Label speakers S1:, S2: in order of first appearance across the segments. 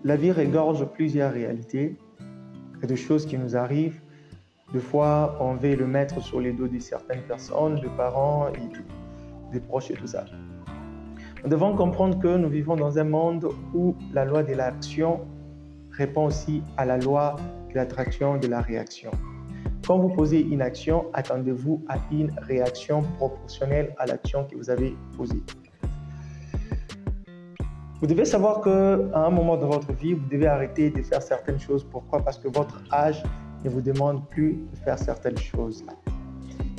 S1: La vie regorge plusieurs réalités et des choses qui nous arrivent. Des fois, on veut le mettre sur les dos de certaines personnes, de parents et des proches et tout ça. Nous devons comprendre que nous vivons dans un monde où la loi de l'action répond aussi à la loi de l'attraction de la réaction. Quand vous posez une action, attendez-vous à une réaction proportionnelle à l'action que vous avez posée. Vous devez savoir qu'à un moment de votre vie, vous devez arrêter de faire certaines choses. Pourquoi? Parce que votre âge ne vous demande plus de faire certaines choses.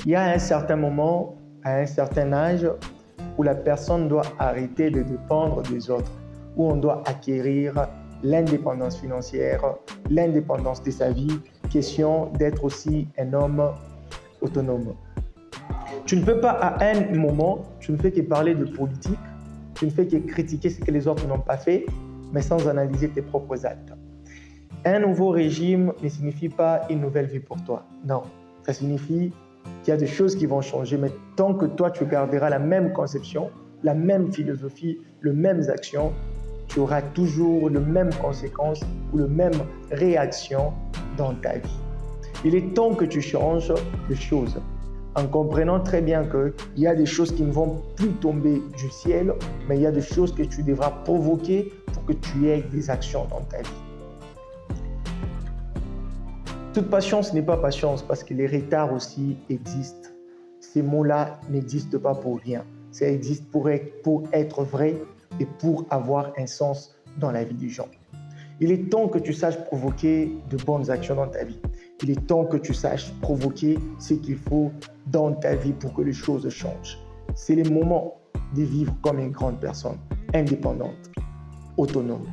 S1: Il y a un certain moment, à un certain âge, où la personne doit arrêter de dépendre des autres, où on doit acquérir l'indépendance financière, l'indépendance de sa vie, question d'être aussi un homme autonome. Tu ne peux pas à un moment, tu ne fais que parler de politique, tu ne fais que critiquer ce que les autres n'ont pas fait, mais sans analyser tes propres actes. Un nouveau régime ne signifie pas une nouvelle vie pour toi. Non, ça signifie qu'il y a des choses qui vont changer, mais tant que toi, tu garderas la même conception, la même philosophie, les mêmes actions, tu auras toujours les mêmes conséquences ou les mêmes réactions dans ta vie. Il est temps que tu changes les choses en comprenant très bien qu'il y a des choses qui ne vont plus tomber du ciel, mais il y a des choses que tu devras provoquer pour que tu aies des actions dans ta vie. Toute patience n'est pas patience parce que les retards aussi existent. Ces mots-là n'existent pas pour rien. Ça existe pour être vrai et pour avoir un sens dans la vie des gens. Il est temps que tu saches provoquer de bonnes actions dans ta vie. Il est temps que tu saches provoquer ce qu'il faut dans ta vie pour que les choses changent. C'est le moment de vivre comme une grande personne, indépendante, autonome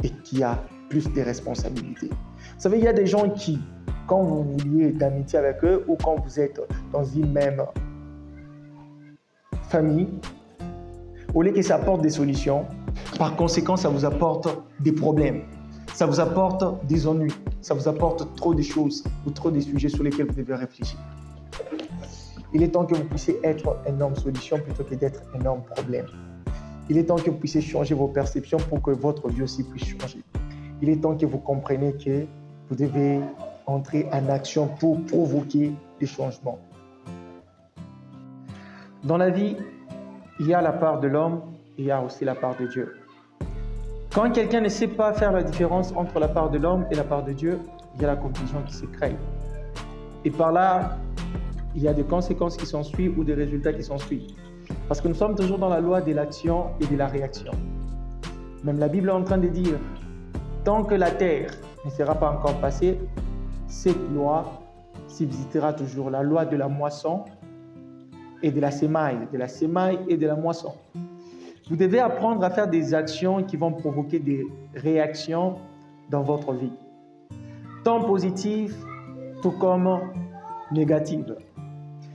S1: et qui a plus de responsabilités. Vous savez, il y a des gens qui, quand vous vouliez d'amitié avec eux ou quand vous êtes dans une même famille, au lieu que ça apporte des solutions, par conséquent, ça vous apporte des problèmes. Ça vous apporte des ennuis. Ça vous apporte trop de choses ou trop de sujets sur lesquels vous devez réfléchir. Il est temps que vous puissiez être un homme solution plutôt que d'être un homme problème. Il est temps que vous puissiez changer vos perceptions pour que votre vie aussi puisse changer. Il est temps que vous compreniez que vous devez entrer en action pour provoquer des changements. Dans la vie, il y a la part de l'homme et il y a aussi la part de Dieu. Quand quelqu'un ne sait pas faire la différence entre la part de l'homme et la part de Dieu, il y a la confusion qui se crée. Et par là, il y a des conséquences qui s'ensuivent ou des résultats qui s'ensuivent. Parce que nous sommes toujours dans la loi de l'action et de la réaction. Même la Bible est en train de dire, tant que la terre ne sera pas encore passée, cette loi subsistera toujours, la loi de la moisson et de la semaille et de la moisson. Vous devez apprendre à faire des actions qui vont provoquer des réactions dans votre vie, tant positives tout comme négatives.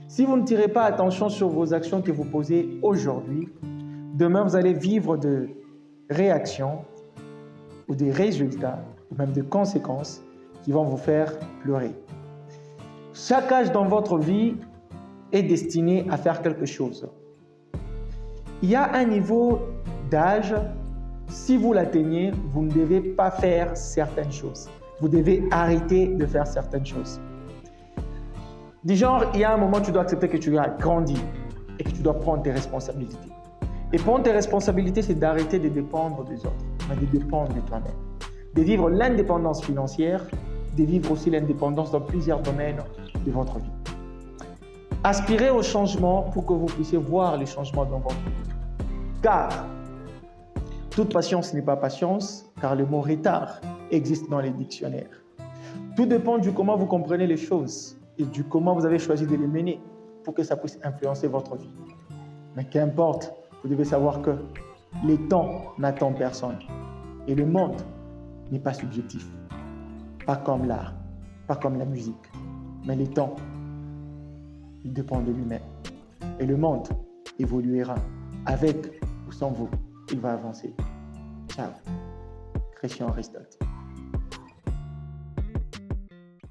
S1: Si vous ne tirez pas attention sur vos actions que vous posez aujourd'hui, demain vous allez vivre de réactions ou des résultats ou même des conséquences qui vont vous faire pleurer. Chaque âge dans votre vie est destiné à faire quelque chose. Il y a un niveau d'âge, si vous l'atteignez, vous ne devez pas faire certaines choses. Vous devez arrêter de faire certaines choses. Du genre, il y a un moment où tu dois accepter que tu as grandi et que tu dois prendre tes responsabilités. Et prendre tes responsabilités, c'est d'arrêter de dépendre des autres, mais de dépendre de toi-même. De vivre l'indépendance financière, de vivre aussi l'indépendance dans plusieurs domaines de votre vie. Aspirez au changement pour que vous puissiez voir les changements dans votre vie. Car toute patience n'est pas patience, car le mot retard existe dans les dictionnaires. Tout dépend du comment vous comprenez les choses et du comment vous avez choisi de les mener pour que ça puisse influencer votre vie. Mais qu'importe, vous devez savoir que le temps n'attend personne et le monde n'est pas subjectif. Pas comme l'art, pas comme la musique, mais le temps, il dépend de lui-même. Et le monde évoluera avec ou sans vous, il va avancer. Ciao. Christian Aristote.